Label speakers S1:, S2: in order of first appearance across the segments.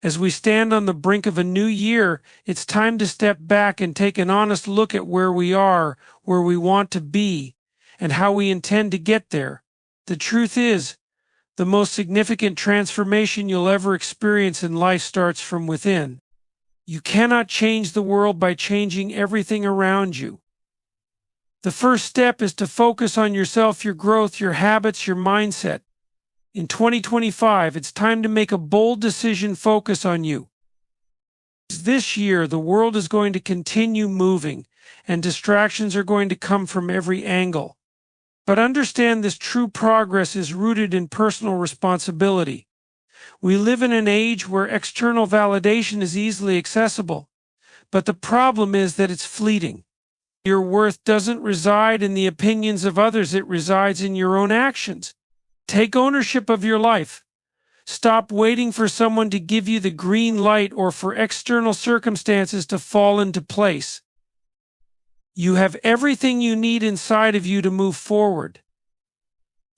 S1: As we stand on the brink of a new year, it's time to step back and take an honest look at where we are, where we want to be, and how we intend to get there. The truth is, the most significant transformation you'll ever experience in life starts from within. You cannot change the world by changing everything around you. The first step is to focus on yourself, your growth, your habits, your mindset. In 2025, it's time to make a bold decision. Focus on you. This year, the world is going to continue moving, and distractions are going to come from every angle. But understand this: true progress is rooted in personal responsibility. We live in an age where external validation is easily accessible, but the problem is that it's fleeting. Your worth doesn't reside in the opinions of others, it resides in your own actions. Take ownership of your life. Stop waiting for someone to give you the green light or for external circumstances to fall into place. You have everything you need inside of you to move forward.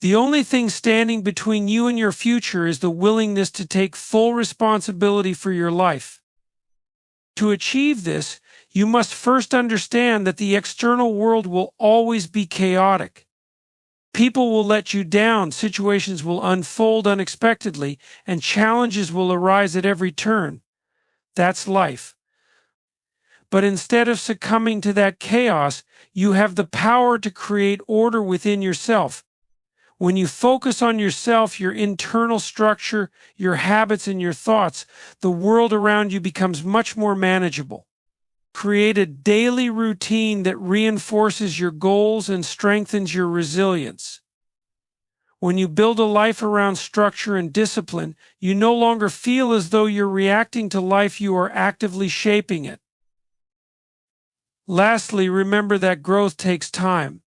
S1: The only thing standing between you and your future is the willingness to take full responsibility for your life. To achieve this, you must first understand that the external world will always be chaotic. People will let you down, situations will unfold unexpectedly, and challenges will arise at every turn. That's life. But instead of succumbing to that chaos, you have the power to create order within yourself. When you focus on yourself, your internal structure, your habits, and your thoughts, the world around you becomes much more manageable. Create a daily routine that reinforces your goals and strengthens your resilience. When you build a life around structure and discipline, you no longer feel as though you're reacting to life, you are actively shaping it. Lastly, remember that growth takes time.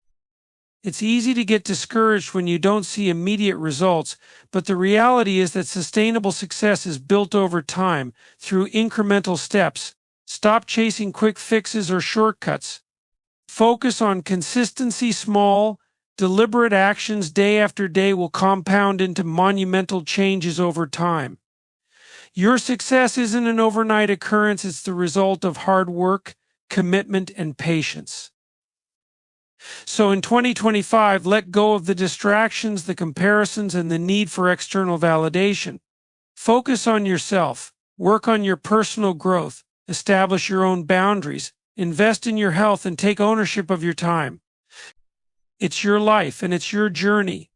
S1: It's easy to get discouraged when you don't see immediate results, but the reality is that sustainable success is built over time, through incremental steps. Stop chasing quick fixes or shortcuts. Focus on consistency. Small, deliberate actions day after day will compound into monumental changes over time. Your success isn't an overnight occurrence, it's the result of hard work, commitment, and patience. So in 2025, let go of the distractions, the comparisons, and the need for external validation. Focus on yourself, work on your personal growth, establish your own boundaries, invest in your health, and take ownership of your time. It's your life and it's your journey.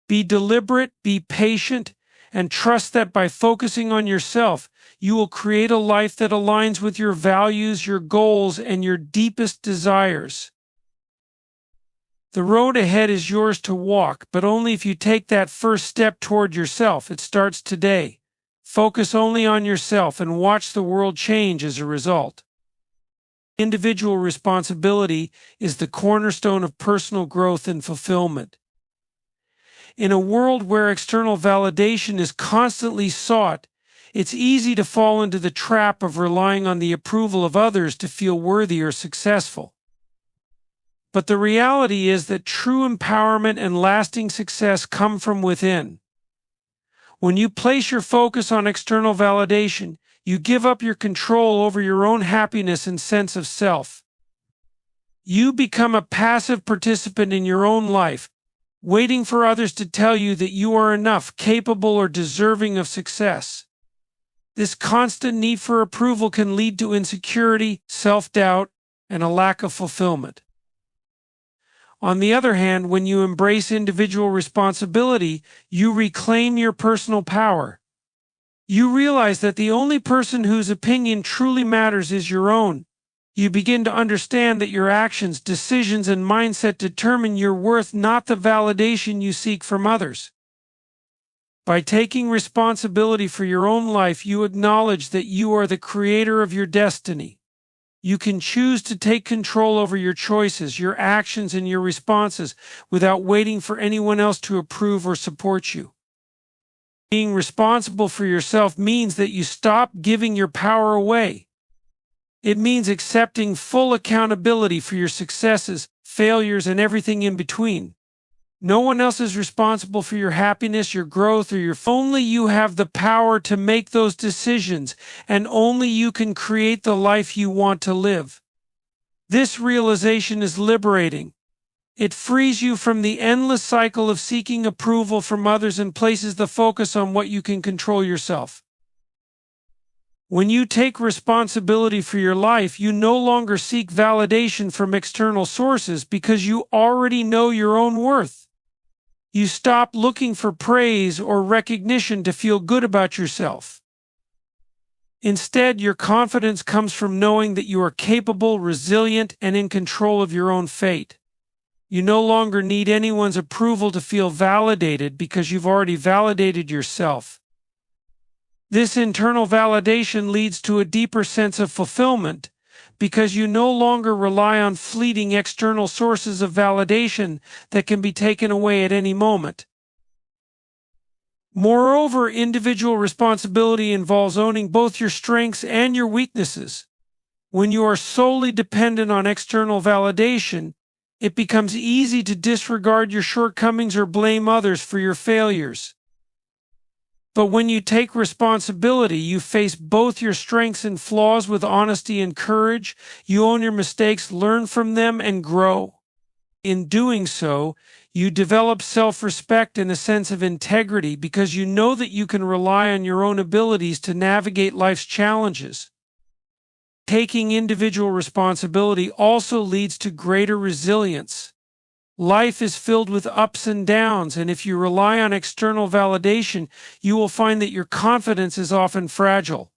S1: Be deliberate, be patient, and trust that by focusing on yourself, you will create a life that aligns with your values, your goals, and your deepest desires. The road ahead is yours to walk, but only if you take that first step toward yourself. It starts today. Focus only on yourself and watch the world change as a result. Individual responsibility is the cornerstone of personal growth and fulfillment. In a world where external validation is constantly sought, it's easy to fall into the trap of relying on the approval of others to feel worthy or successful. But the reality is that true empowerment and lasting success come from within. When you place your focus on external validation, you give up your control over your own happiness and sense of self. You become a passive participant in your own life, waiting for others to tell you that you are enough, capable, or deserving of success. This constant need for approval can lead to insecurity, self-doubt, and a lack of fulfillment. On the other hand, when you embrace individual responsibility, you reclaim your personal power. You realize that the only person whose opinion truly matters is your own. You begin to understand that your actions, decisions, and mindset determine your worth, not the validation you seek from others. By taking responsibility for your own life, you acknowledge that you are the creator of your destiny. You can choose to take control over your choices, your actions, and your responses without waiting for anyone else to approve or support you. Being responsible for yourself means that you stop giving your power away. It means accepting full accountability for your successes, failures, and everything in between. No one else is responsible for your happiness, your growth, or your only you have the power to make those decisions, and only you can create the life you want to live. This realization is liberating. It frees you from the endless cycle of seeking approval from others and places the focus on what you can control yourself. When you take responsibility for your life, you no longer seek validation from external sources because you already know your own worth. You stop looking for praise or recognition to feel good about yourself. Instead, your confidence comes from knowing that you are capable, resilient, and in control of your own fate. You no longer need anyone's approval to feel validated because you've already validated yourself. This internal validation leads to a deeper sense of fulfillment because you no longer rely on fleeting external sources of validation that can be taken away at any moment. Moreover, individual responsibility involves owning both your strengths and your weaknesses. When you are solely dependent on external validation, it becomes easy to disregard your shortcomings or blame others for your failures. But when you take responsibility, you face both your strengths and flaws with honesty and courage. You own your mistakes, learn from them, and grow. In doing so, you develop self-respect and a sense of integrity because you know that you can rely on your own abilities to navigate life's challenges. Taking individual responsibility also leads to greater resilience. Life is filled with ups and downs, and if you rely on external validation, you will find that your confidence is often fragile.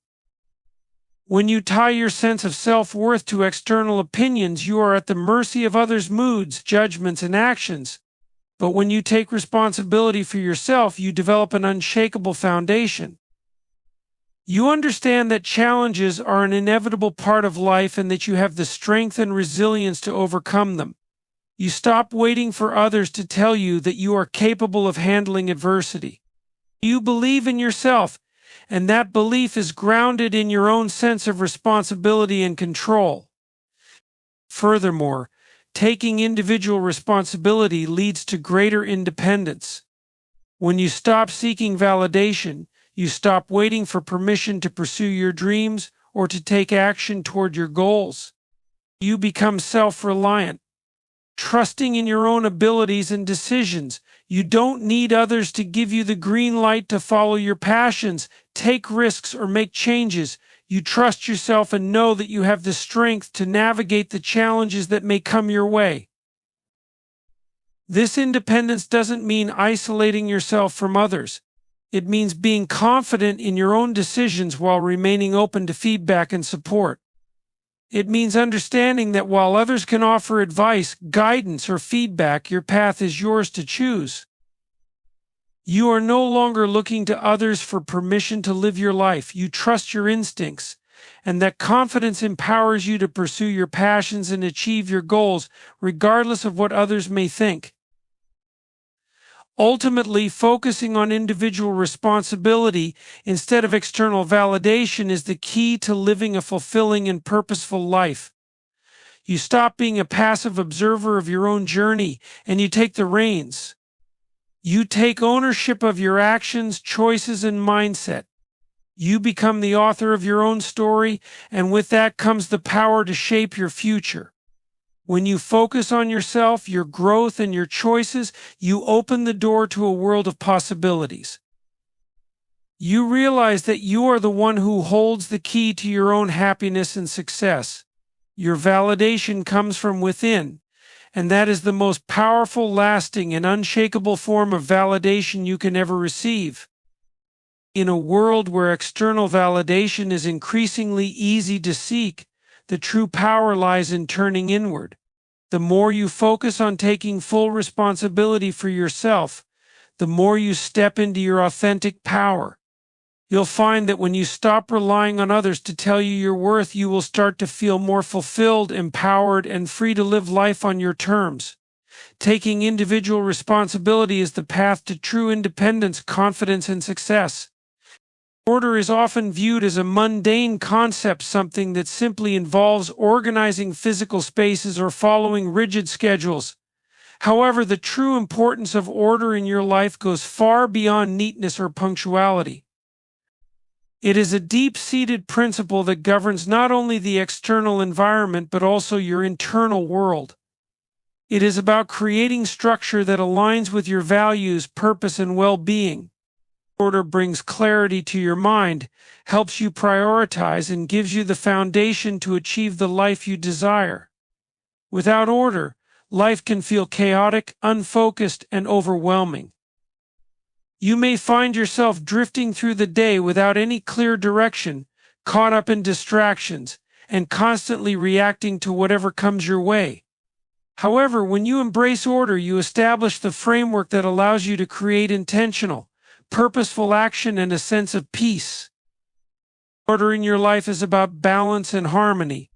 S1: When you tie your sense of self-worth to external opinions, you are at the mercy of others' moods, judgments, and actions. But when you take responsibility for yourself, you develop an unshakable foundation. You understand that challenges are an inevitable part of life and that you have the strength and resilience to overcome them. You stop waiting for others to tell you that you are capable of handling adversity. You believe in yourself, and that belief is grounded in your own sense of responsibility and control. Furthermore, taking individual responsibility leads to greater independence. When you stop seeking validation, you stop waiting for permission to pursue your dreams or to take action toward your goals. You become self-reliant, trusting in your own abilities and decisions. You don't need others to give you the green light to follow your passions, take risks, or make changes. You trust yourself and know that you have the strength to navigate the challenges that may come your way. This independence doesn't mean isolating yourself from others. It means being confident in your own decisions while remaining open to feedback and support. It means understanding that while others can offer advice, guidance, or feedback, your path is yours to choose. You are no longer looking to others for permission to live your life. You trust your instincts, and that confidence empowers you to pursue your passions and achieve your goals, regardless of what others may think. Ultimately, focusing on individual responsibility instead of external validation is the key to living a fulfilling and purposeful life. You stop being a passive observer of your own journey, and you take the reins. You take ownership of your actions, choices, and mindset. You become the author of your own story, and with that comes the power to shape your future. When you focus on yourself, your growth, and your choices, you open the door to a world of possibilities. You realize that you are the one who holds the key to your own happiness and success. Your validation comes from within, and that is the most powerful, lasting, and unshakable form of validation you can ever receive. In a world where external validation is increasingly easy to seek, the true power lies in turning inward. The more you focus on taking full responsibility for yourself, the more you step into your authentic power. You'll find that when you stop relying on others to tell you your worth, you will start to feel more fulfilled, empowered, and free to live life on your terms. Taking individual responsibility is the path to true independence, confidence, and success. Order is often viewed as a mundane concept, something that simply involves organizing physical spaces or following rigid schedules. However, the true importance of order in your life goes far beyond neatness or punctuality. It is a deep-seated principle that governs not only the external environment but also your internal world. It is about creating structure that aligns with your values, purpose, and well-being. Order brings clarity to your mind, helps you prioritize, and gives you the foundation to achieve the life you desire. Without order, life can feel chaotic, unfocused, and overwhelming. You may find yourself drifting through the day without any clear direction, caught up in distractions, and constantly reacting to whatever comes your way. However, when you embrace order, you establish the framework that allows you to create intentional, purposeful action and a sense of peace. Order in your life is about balance and harmony.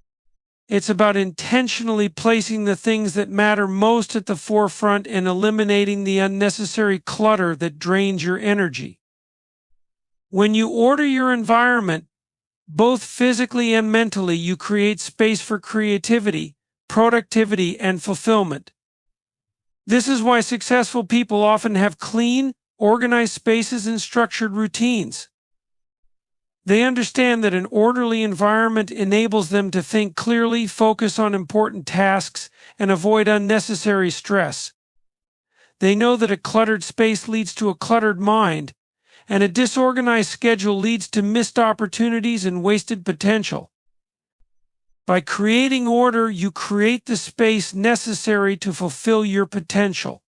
S1: It's about intentionally placing the things that matter most at the forefront and eliminating the unnecessary clutter that drains your energy. When you order your environment, both physically and mentally, you create space for creativity, productivity, and fulfillment. This is why successful people often have clean, organized spaces and structured routines. They understand that an orderly environment enables them to think clearly, focus on important tasks, and avoid unnecessary stress. They know that a cluttered space leads to a cluttered mind, and a disorganized schedule leads to missed opportunities and wasted potential. By creating order, you create the space necessary to fulfill your potential.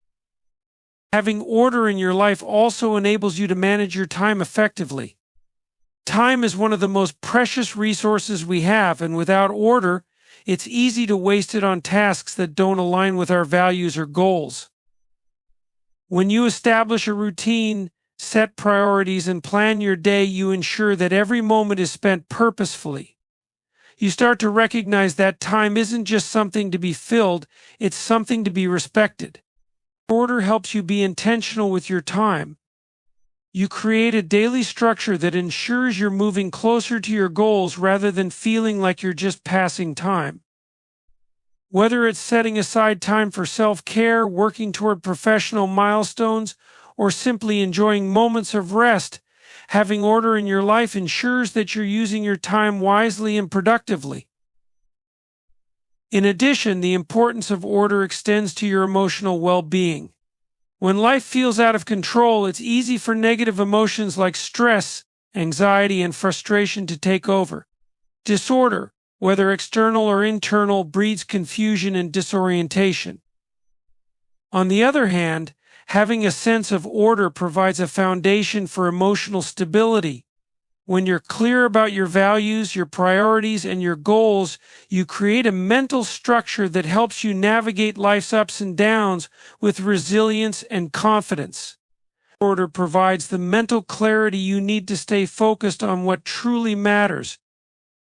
S1: Having order in your life also enables you to manage your time effectively. Time is one of the most precious resources we have, and without order, it's easy to waste it on tasks that don't align with our values or goals. When you establish a routine, set priorities, and plan your day, you ensure that every moment is spent purposefully. You start to recognize that time isn't just something to be filled, it's something to be respected. Order helps you be intentional with your time. You create a daily structure that ensures you're moving closer to your goals rather than feeling like you're just passing time. Whether it's setting aside time for self-care, working toward professional milestones, or simply enjoying moments of rest, having order in your life ensures that you're using your time wisely and productively. In addition, the importance of order extends to your emotional well-being. When life feels out of control, it's easy for negative emotions like stress, anxiety, and frustration to take over. Disorder, whether external or internal, breeds confusion and disorientation. On the other hand, having a sense of order provides a foundation for emotional stability. When you're clear about your values, your priorities, and your goals, you create a mental structure that helps you navigate life's ups and downs with resilience and confidence. Order provides the mental clarity you need to stay focused on what truly matters,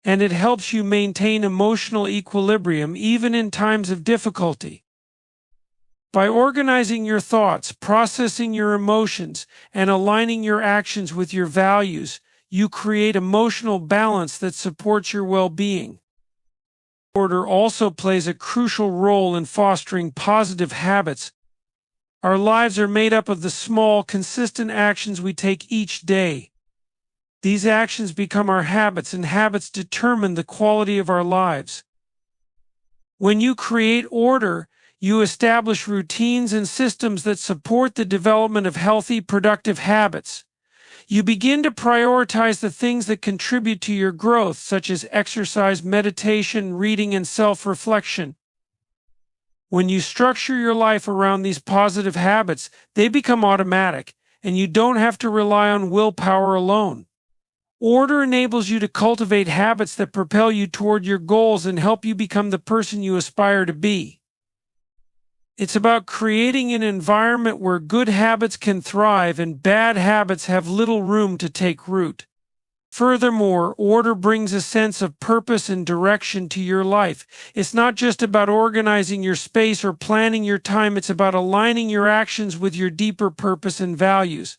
S1: and it helps you maintain emotional equilibrium even in times of difficulty. By organizing your thoughts, processing your emotions, and aligning your actions with your values, you create emotional balance that supports your well-being. Order also plays a crucial role in fostering positive habits. Our lives are made up of the small, consistent actions we take each day. These actions become our habits, and habits determine the quality of our lives. When you create order, you establish routines and systems that support the development of healthy, productive habits. You begin to prioritize the things that contribute to your growth, such as exercise, meditation, reading, and self-reflection. When you structure your life around these positive habits, they become automatic, and you don't have to rely on willpower alone. Order enables you to cultivate habits that propel you toward your goals and help you become the person you aspire to be. It's about creating an environment where good habits can thrive and bad habits have little room to take root. Furthermore, order brings a sense of purpose and direction to your life. It's not just about organizing your space or planning your time, it's about aligning your actions with your deeper purpose and values.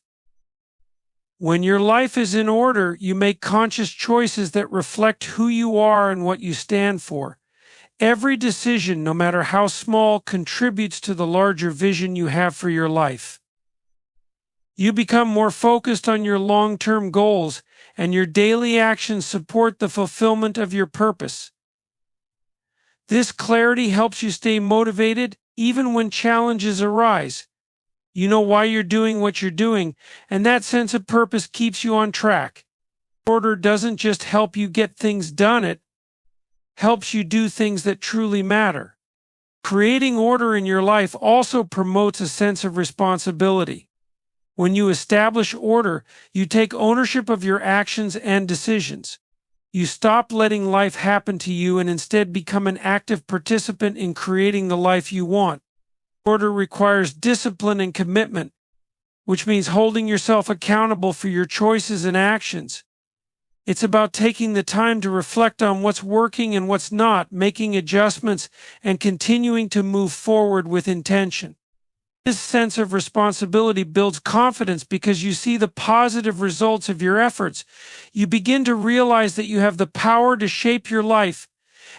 S1: When your life is in order, you make conscious choices that reflect who you are and what you stand for. Every decision, no matter how small, contributes to the larger vision you have for your life. You become more focused on your long-term goals, and your daily actions support the fulfillment of your purpose. This clarity helps you stay motivated even when challenges arise. You know why you're doing what you're doing, and that sense of purpose keeps you on track. Order doesn't just help you get things done, it helps you do things that truly matter. Creating order in your life also promotes a sense of responsibility. When you establish order, you take ownership of your actions and decisions. You stop letting life happen to you and instead become an active participant in creating the life you want. Order requires discipline and commitment, which means holding yourself accountable for your choices and actions. It's about taking the time to reflect on what's working and what's not, making adjustments, and continuing to move forward with intention. This sense of responsibility builds confidence because you see the positive results of your efforts. You begin to realize that you have the power to shape your life,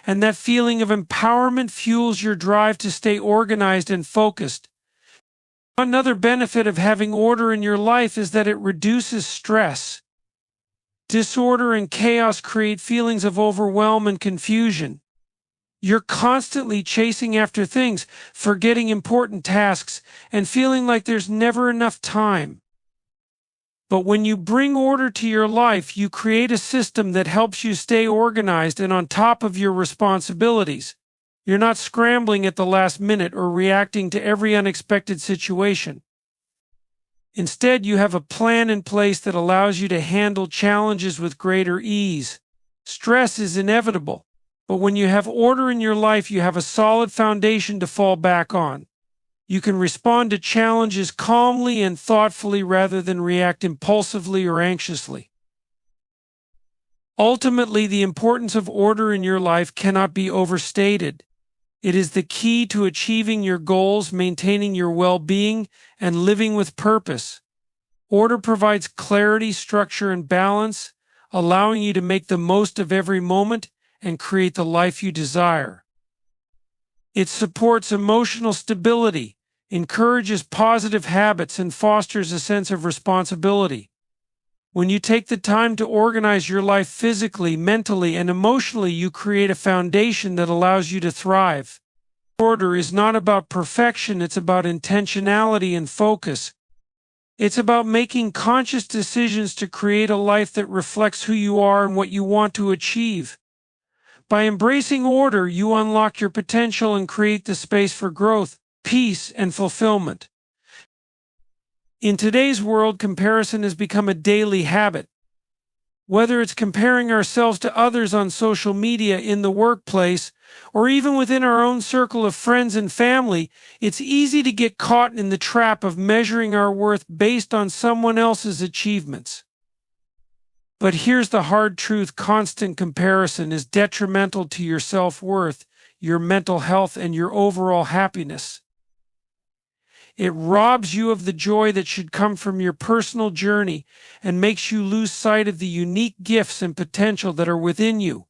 S1: and that feeling of empowerment fuels your drive to stay organized and focused. Another benefit of having order in your life is that it reduces stress. Disorder and chaos create feelings of overwhelm and confusion. You're constantly chasing after things, forgetting important tasks, and feeling like there's never enough time. But when you bring order to your life, you create a system that helps you stay organized and on top of your responsibilities. You're not scrambling at the last minute or reacting to every unexpected situation. Instead, you have a plan in place that allows you to handle challenges with greater ease. Stress is inevitable, but when you have order in your life, you have a solid foundation to fall back on. You can respond to challenges calmly and thoughtfully rather than react impulsively or anxiously. Ultimately, the importance of order in your life cannot be overstated. It is the key to achieving your goals, maintaining your well-being, and living with purpose. Order provides clarity, structure, and balance, allowing you to make the most of every moment and create the life you desire. It supports emotional stability, encourages positive habits, and fosters a sense of responsibility. When you take the time to organize your life physically, mentally, and emotionally, you create a foundation that allows you to thrive. Order is not about perfection, it's about intentionality and focus. It's about making conscious decisions to create a life that reflects who you are and what you want to achieve. By embracing order, you unlock your potential and create the space for growth, peace, and fulfillment. In today's world, comparison has become a daily habit. Whether it's comparing ourselves to others on social media, in the workplace, or even within our own circle of friends and family, it's easy to get caught in the trap of measuring our worth based on someone else's achievements. But here's the hard truth: constant comparison is detrimental to your self-worth, your mental health, and your overall happiness. It robs you of the joy that should come from your personal journey and makes you lose sight of the unique gifts and potential that are within you.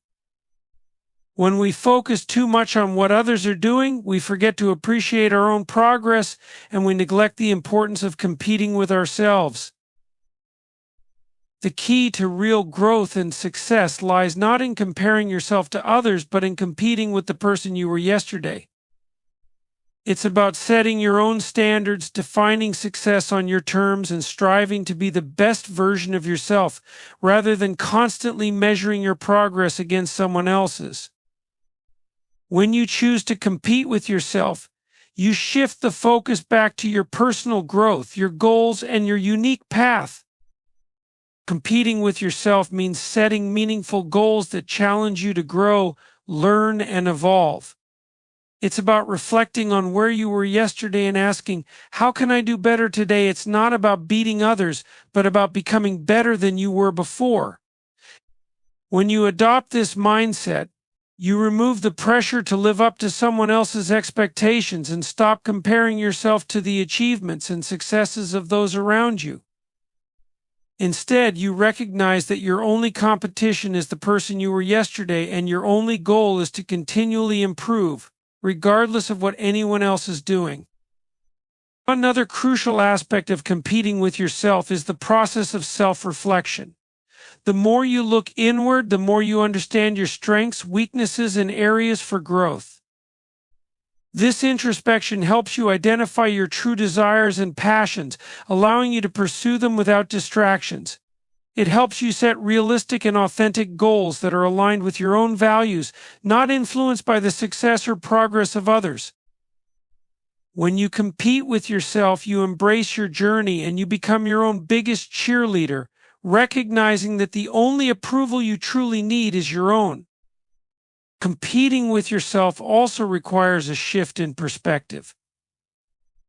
S1: When we focus too much on what others are doing, we forget to appreciate our own progress and we neglect the importance of competing with ourselves. The key to real growth and success lies not in comparing yourself to others, but in competing with the person you were yesterday. It's about setting your own standards, defining success on your terms, and striving to be the best version of yourself, rather than constantly measuring your progress against someone else's. When you choose to compete with yourself, you shift the focus back to your personal growth, your goals, and your unique path. Competing with yourself means setting meaningful goals that challenge you to grow, learn, and evolve. It's about reflecting on where you were yesterday and asking, how can I do better today? It's not about beating others, but about becoming better than you were before. When you adopt this mindset, you remove the pressure to live up to someone else's expectations and stop comparing yourself to the achievements and successes of those around you. Instead, you recognize that your only competition is the person you were yesterday, and your only goal is to continually improve, regardless of what anyone else is doing. Another crucial aspect of competing with yourself is the process of self-reflection. The more you look inward, the more you understand your strengths, weaknesses, and areas for growth. This introspection helps you identify your true desires and passions, allowing you to pursue them without distractions. It helps you set realistic and authentic goals that are aligned with your own values, not influenced by the success or progress of others. When you compete with yourself, you embrace your journey and you become your own biggest cheerleader, recognizing that the only approval you truly need is your own. Competing with yourself also requires a shift in perspective.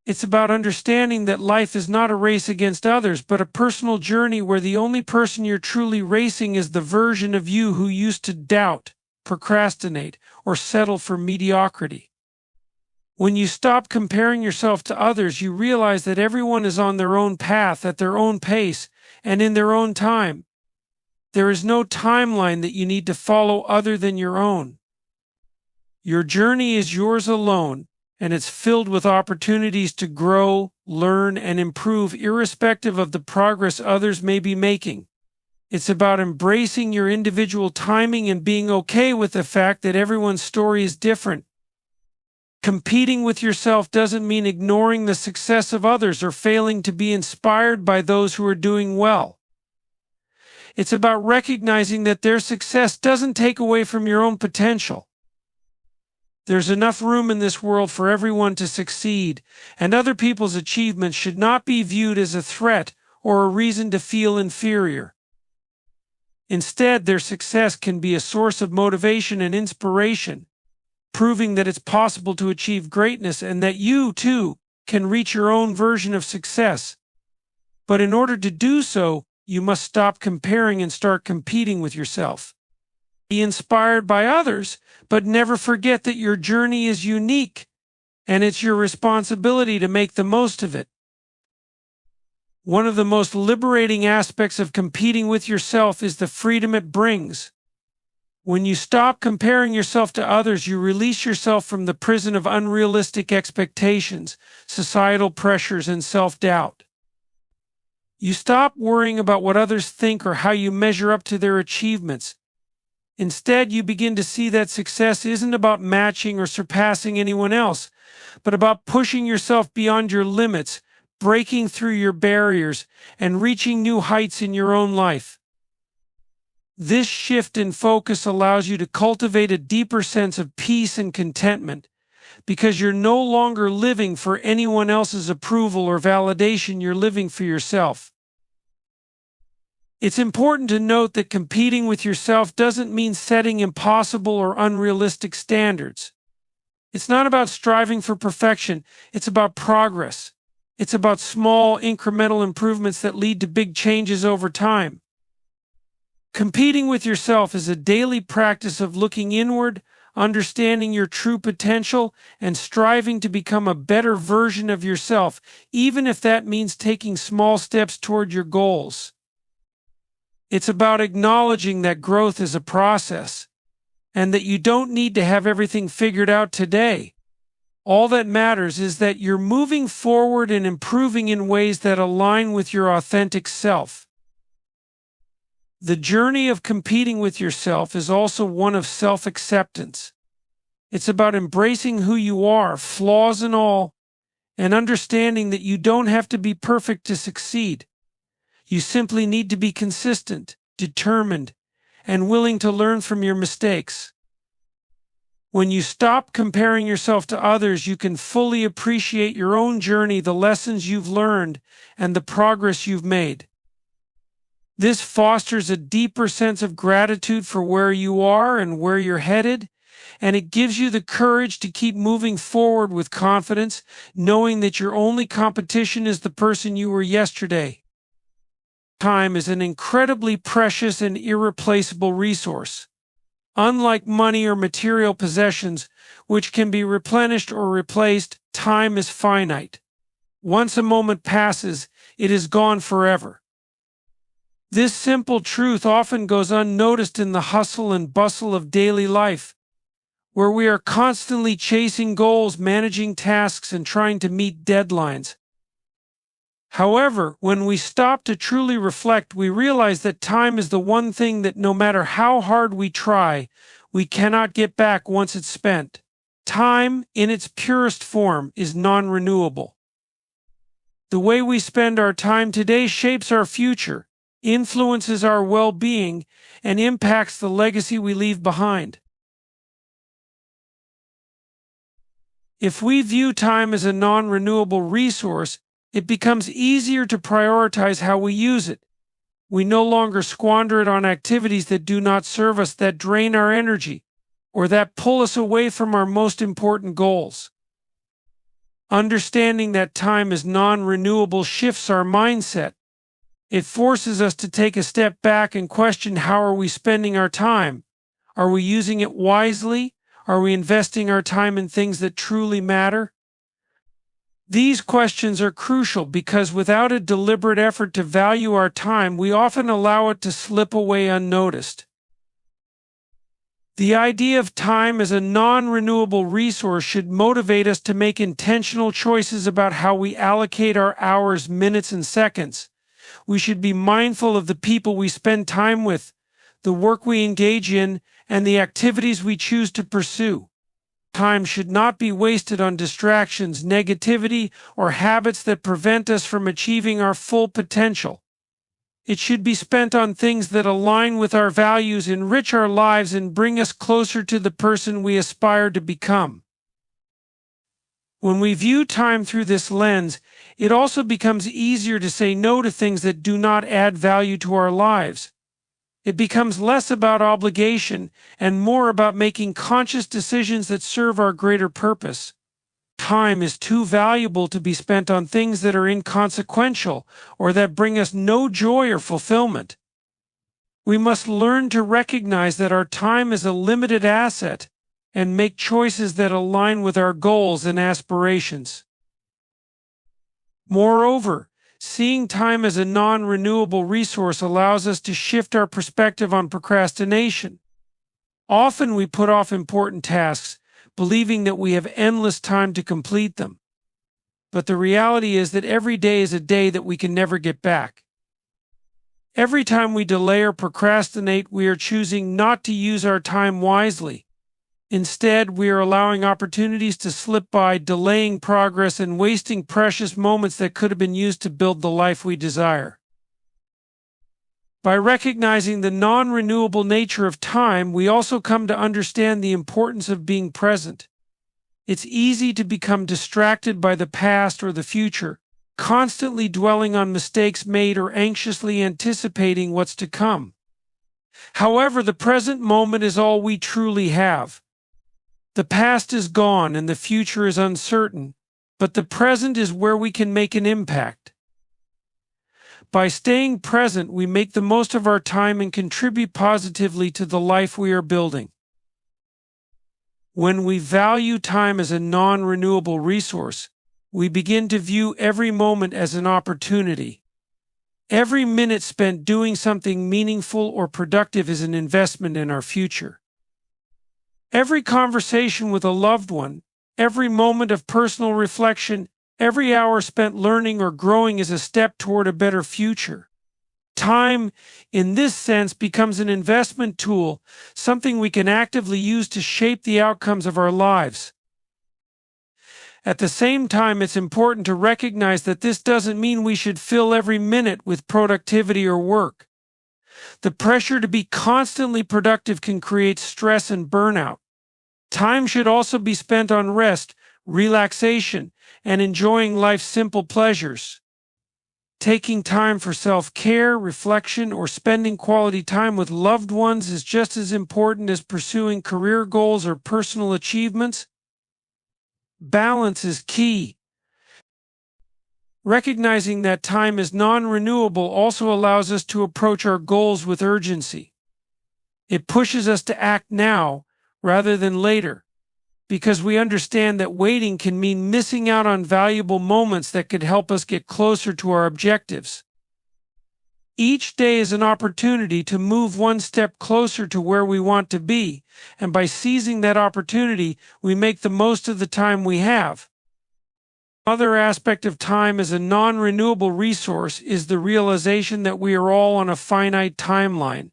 S1: It's about understanding that life is not a race against others, but a personal journey where the only person you're truly racing is the version of you who used to doubt, procrastinate, or settle for mediocrity. When you stop comparing yourself to others, you realize that everyone is on their own path, at their own pace, and in their own time. There is no timeline that you need to follow other than your own. Your journey is yours alone, and it's filled with opportunities to grow, learn, and improve irrespective of the progress others may be making. It's about embracing your individual timing and being okay with the fact that everyone's story is different. Competing with yourself doesn't mean ignoring the success of others or failing to be inspired by those who are doing well. It's about recognizing that their success doesn't take away from your own potential. There's enough room in this world for everyone to succeed, and other people's achievements should not be viewed as a threat or a reason to feel inferior. Instead, their success can be a source of motivation and inspiration, proving that it's possible to achieve greatness and that you, too, can reach your own version of success. But in order to do so, you must stop comparing and start competing with yourself. Be inspired by others, but never forget that your journey is unique, and it's your responsibility to make the most of it. One of the most liberating aspects of competing with yourself is the freedom it brings. When you stop comparing yourself to others, you release yourself from the prison of unrealistic expectations, societal pressures, and self-doubt. You stop worrying about what others think or how you measure up to their achievements. Instead, you begin to see that success isn't about matching or surpassing anyone else, but about pushing yourself beyond your limits, breaking through your barriers, and reaching new heights in your own life. This shift in focus allows you to cultivate a deeper sense of peace and contentment, because you're no longer living for anyone else's approval or validation, you're living for yourself. It's important to note that competing with yourself doesn't mean setting impossible or unrealistic standards. It's not about striving for perfection, it's about progress. It's about small, incremental improvements that lead to big changes over time. Competing with yourself is a daily practice of looking inward, understanding your true potential, and striving to become a better version of yourself, even if that means taking small steps toward your goals. It's about acknowledging that growth is a process, and that you don't need to have everything figured out today. All that matters is that you're moving forward and improving in ways that align with your authentic self. The journey of competing with yourself is also one of self-acceptance. It's about embracing who you are, flaws and all, and understanding that you don't have to be perfect to succeed. You simply need to be consistent, determined, and willing to learn from your mistakes. When you stop comparing yourself to others, you can fully appreciate your own journey, the lessons you've learned, and the progress you've made. This fosters a deeper sense of gratitude for where you are and where you're headed, and it gives you the courage to keep moving forward with confidence, knowing that your only competition is the person you were yesterday. Time is an incredibly precious and irreplaceable resource. Unlike money or material possessions, which can be replenished or replaced, time is finite. Once a moment passes, it is gone forever. This simple truth often goes unnoticed in the hustle and bustle of daily life, where we are constantly chasing goals, managing tasks, and trying to meet deadlines. However, when we stop to truly reflect, we realize that time is the one thing that no matter how hard we try, we cannot get back once it's spent. Time, in its purest form, is non-renewable. The way we spend our time today shapes our future, influences our well-being, and impacts the legacy we leave behind. If we view time as a non-renewable resource, it becomes easier to prioritize how we use it. We no longer squander it on activities that do not serve us, that drain our energy, or that pull us away from our most important goals. Understanding that time is non-renewable shifts our mindset. It forces us to take a step back and question, how are we spending our time? Are we using it wisely? Are we investing our time in things that truly matter? These questions are crucial because without a deliberate effort to value our time, we often allow it to slip away unnoticed. The idea of time as a non-renewable resource should motivate us to make intentional choices about how we allocate our hours, minutes, and seconds. We should be mindful of the people we spend time with, the work we engage in, and the activities we choose to pursue. Time should not be wasted on distractions, negativity, or habits that prevent us from achieving our full potential. It should be spent on things that align with our values, enrich our lives, and bring us closer to the person we aspire to become. When we view time through this lens, it also becomes easier to say no to things that do not add value to our lives. It becomes less about obligation and more about making conscious decisions that serve our greater purpose. Time is too valuable to be spent on things that are inconsequential or that bring us no joy or fulfillment. We must learn to recognize that our time is a limited asset and make choices that align with our goals and aspirations. Moreover, seeing time as a non-renewable resource allows us to shift our perspective on procrastination. Often we put off important tasks, believing that we have endless time to complete them. But the reality is that every day is a day that we can never get back. Every time we delay or procrastinate, we are choosing not to use our time wisely. Instead, we are allowing opportunities to slip by, delaying progress and wasting precious moments that could have been used to build the life we desire. By recognizing the non-renewable nature of time, we also come to understand the importance of being present. It's easy to become distracted by the past or the future, constantly dwelling on mistakes made or anxiously anticipating what's to come. However, the present moment is all we truly have. The past is gone and the future is uncertain, but the present is where we can make an impact. By staying present, we make the most of our time and contribute positively to the life we are building. When we value time as a non-renewable resource, we begin to view every moment as an opportunity. Every minute spent doing something meaningful or productive is an investment in our future. Every conversation with a loved one, every moment of personal reflection, every hour spent learning or growing is a step toward a better future. Time, in this sense, becomes an investment tool, something we can actively use to shape the outcomes of our lives. At the same time, it's important to recognize that this doesn't mean we should fill every minute with productivity or work. The pressure to be constantly productive can create stress and burnout. Time should also be spent on rest, relaxation, and enjoying life's simple pleasures. Taking time for self-care, reflection, or spending quality time with loved ones is just as important as pursuing career goals or personal achievements. Balance is key. Recognizing that time is non-renewable also allows us to approach our goals with urgency. It pushes us to act now rather than later, because we understand that waiting can mean missing out on valuable moments that could help us get closer to our objectives. Each day is an opportunity to move one step closer to where we want to be, and by seizing that opportunity, we make the most of the time we have. Another aspect of time as a non-renewable resource is the realization that we are all on a finite timeline.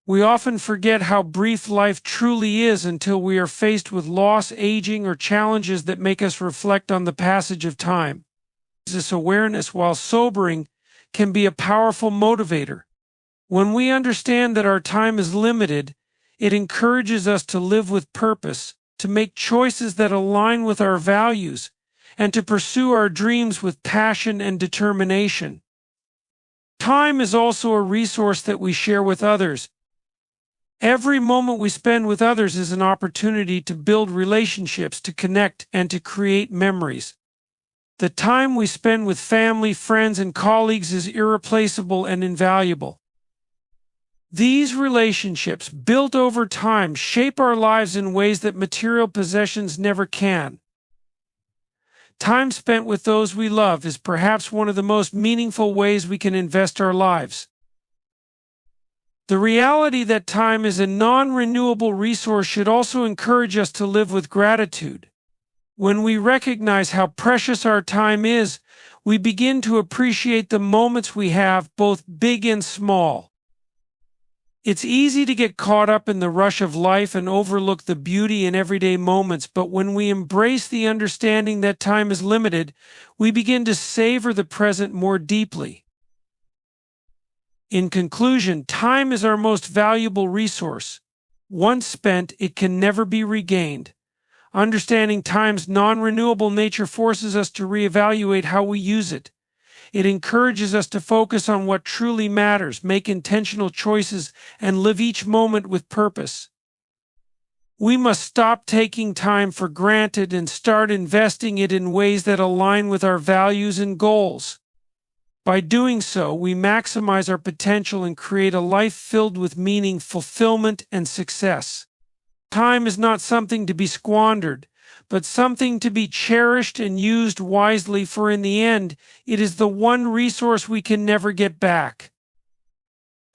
S1: We often forget how brief life truly is until we are faced with loss, aging, or challenges that make us reflect on the passage of time. This awareness, while sobering, can be a powerful motivator. When we understand that our time is limited, it encourages us to live with purpose, to make choices that align with our values, and to pursue our dreams with passion and determination. Time is also a resource that we share with others. Every moment we spend with others is an opportunity to build relationships, to connect, and to create memories. The time we spend with family, friends, and colleagues is irreplaceable and invaluable. These relationships, built over time, shape our lives in ways that material possessions never can. Time spent with those we love is perhaps one of the most meaningful ways we can invest our lives. The reality that time is a non-renewable resource should also encourage us to live with gratitude. When we recognize how precious our time is, we begin to appreciate the moments we have, both big and small. It's easy to get caught up in the rush of life and overlook the beauty in everyday moments, but when we embrace the understanding that time is limited, we begin to savor the present more deeply. In conclusion, time is our most valuable resource. Once spent, it can never be regained. Understanding time's non-renewable nature forces us to reevaluate how we use it. It encourages us to focus on what truly matters, make intentional choices, and live each moment with purpose. We must stop taking time for granted and start investing it in ways that align with our values and goals. By doing so, we maximize our potential and create a life filled with meaning, fulfillment, and success. Time is not something to be squandered, but something to be cherished and used wisely, for in the end, it is the one resource we can never get back.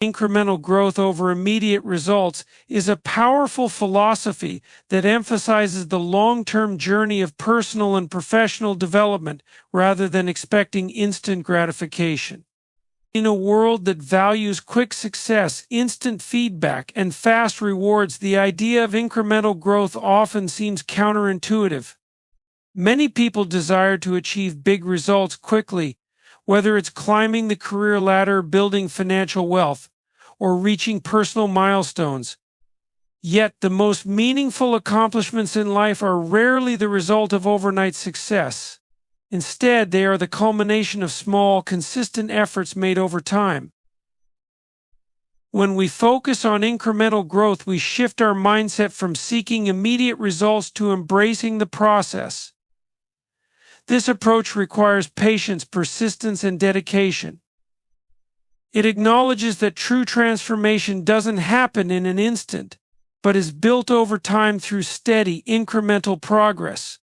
S1: Incremental growth over immediate results is a powerful philosophy that emphasizes the long-term journey of personal and professional development rather than expecting instant gratification. In a world that values quick success, instant feedback, and fast rewards, the idea of incremental growth often seems counterintuitive. Many people desire to achieve big results quickly, whether it's climbing the career ladder, building financial wealth, or reaching personal milestones. Yet the most meaningful accomplishments in life are rarely the result of overnight success. Instead, they are the culmination of small, consistent efforts made over time. When we focus on incremental growth, we shift our mindset from seeking immediate results to embracing the process. This approach requires patience, persistence, and dedication. It acknowledges that true transformation doesn't happen in an instant, but is built over time through steady, incremental progress.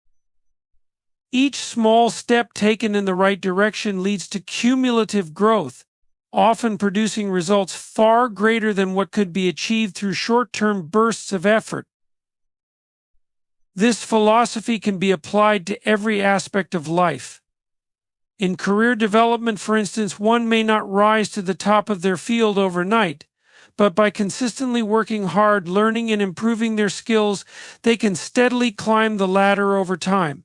S1: Each small step taken in the right direction leads to cumulative growth, often producing results far greater than what could be achieved through short-term bursts of effort. This philosophy can be applied to every aspect of life. In career development, for instance, one may not rise to the top of their field overnight, but by consistently working hard, learning, and improving their skills, they can steadily climb the ladder over time.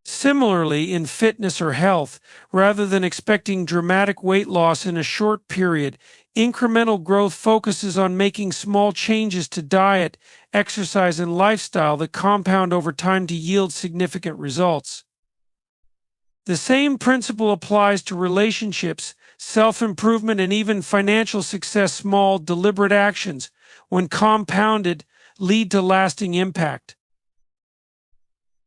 S1: Similarly, in fitness or health, rather than expecting dramatic weight loss in a short period, incremental growth focuses on making small changes to diet, exercise, and lifestyle that compound over time to yield significant results. The same principle applies to relationships, self-improvement, and even financial success. Small, deliberate actions, when compounded, lead to lasting impact.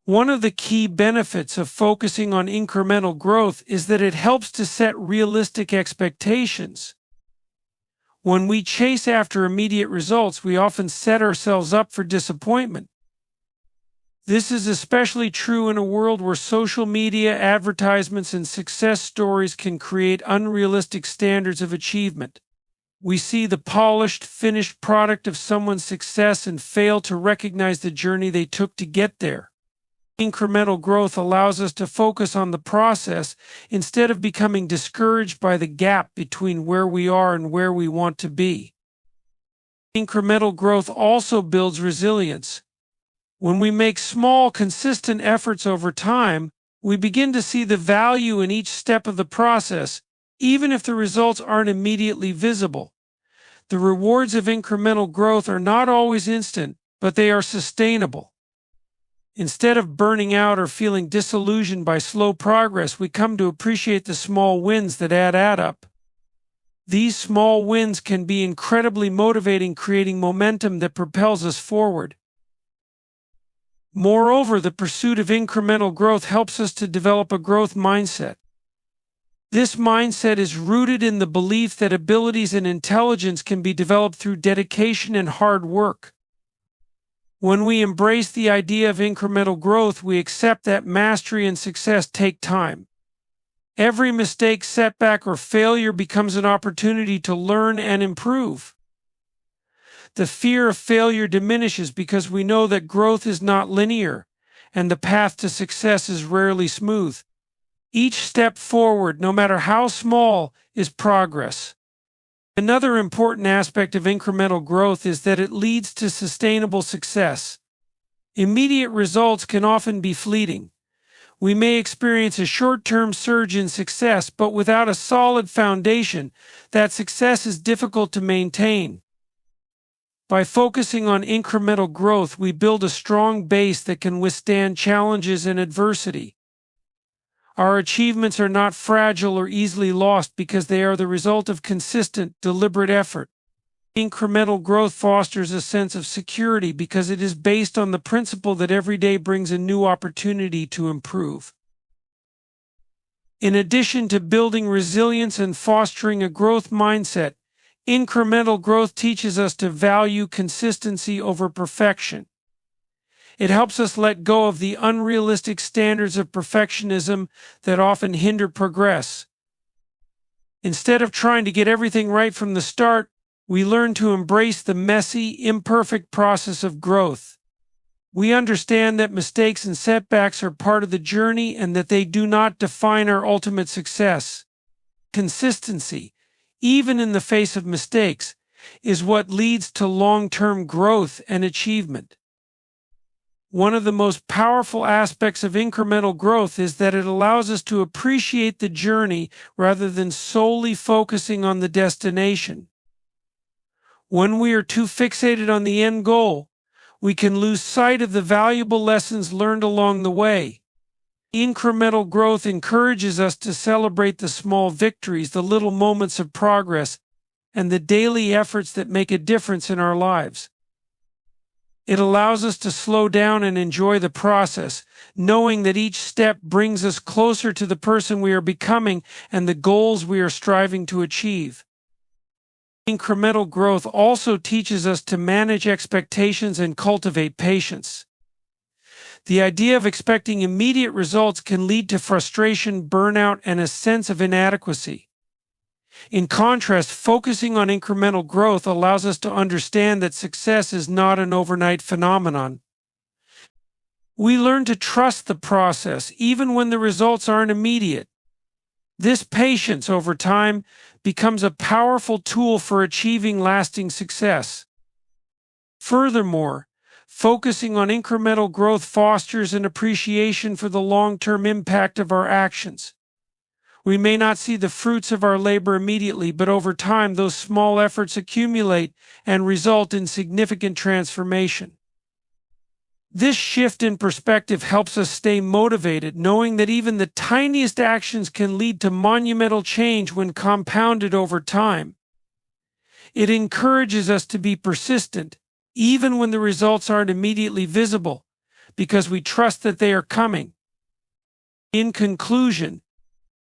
S1: One of the key benefits of focusing on incremental growth is that it helps to set realistic expectations. When we chase after immediate results, we often set ourselves up for disappointment. This is especially true in a world where social media, advertisements, and success stories can create unrealistic standards of achievement. We see the polished, finished product of someone's success and fail to recognize the journey they took to get there. Incremental growth allows us to focus on the process instead of becoming discouraged by the gap between where we are and where we want to be. Incremental growth also builds resilience. When we make small, consistent efforts over time, we begin to see the value in each step of the process, even if the results aren't immediately visible. The rewards of incremental growth are not always instant, but they are sustainable. Instead of burning out or feeling disillusioned by slow progress, we come to appreciate the small wins that add up. These small wins can be incredibly motivating, creating momentum that propels us forward. Moreover, the pursuit of incremental growth helps us to develop a growth mindset. This mindset is rooted in the belief that abilities and intelligence can be developed through dedication and hard work. When we embrace the idea of incremental growth, we accept that mastery and success take time. Every mistake, setback, or failure becomes an opportunity to learn and improve. The fear of failure diminishes because we know that growth is not linear, and the path to success is rarely smooth. Each step forward, no matter how small, is progress. Another important aspect of incremental growth is that it leads to sustainable success. Immediate results can often be fleeting. We may experience a short-term surge in success, but without a solid foundation, that success is difficult to maintain. By focusing on incremental growth, we build a strong base that can withstand challenges and adversity. Our achievements are not fragile or easily lost because they are the result of consistent, deliberate effort. Incremental growth fosters a sense of security because it is based on the principle that every day brings a new opportunity to improve. In addition to building resilience and fostering a growth mindset, incremental growth teaches us to value consistency over perfection. It helps us let go of the unrealistic standards of perfectionism that often hinder progress. Instead of trying to get everything right from the start, we learn to embrace the messy, imperfect process of growth. We understand that mistakes and setbacks are part of the journey and that they do not define our ultimate success. Consistency, even in the face of mistakes, is what leads to long-term growth and achievement. One of the most powerful aspects of incremental growth is that it allows us to appreciate the journey rather than solely focusing on the destination. When we are too fixated on the end goal, we can lose sight of the valuable lessons learned along the way. Incremental growth encourages us to celebrate the small victories, the little moments of progress, and the daily efforts that make a difference in our lives. It allows us to slow down and enjoy the process, knowing that each step brings us closer to the person we are becoming and the goals we are striving to achieve. Incremental growth also teaches us to manage expectations and cultivate patience. The idea of expecting immediate results can lead to frustration, burnout, and a sense of inadequacy. In contrast, focusing on incremental growth allows us to understand that success is not an overnight phenomenon. We learn to trust the process even when the results aren't immediate. This patience over time becomes a powerful tool for achieving lasting success. Furthermore, focusing on incremental growth fosters an appreciation for the long-term impact of our actions. We may not see the fruits of our labor immediately, but over time those small efforts accumulate and result in significant transformation. This shift in perspective helps us stay motivated, knowing that even the tiniest actions can lead to monumental change when compounded over time. It encourages us to be persistent, even when the results aren't immediately visible, because we trust that they are coming. In conclusion,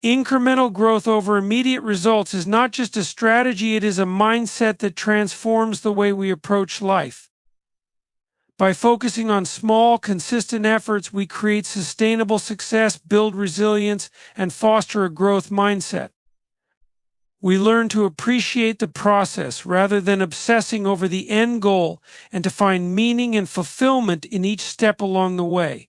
S1: incremental growth over immediate results is not just a strategy, it is a mindset that transforms the way we approach life. By focusing on small, consistent efforts, we create sustainable success, build resilience, and foster a growth mindset. We learn to appreciate the process rather than obsessing over the end goal, and to find meaning and fulfillment in each step along the way.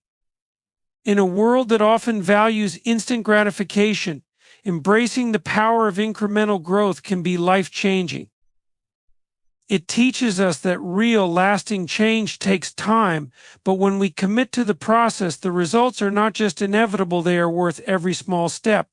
S1: In a world that often values instant gratification, embracing the power of incremental growth can be life-changing. It teaches us that real, lasting change takes time, but when we commit to the process, the results are not just inevitable, they are worth every small step.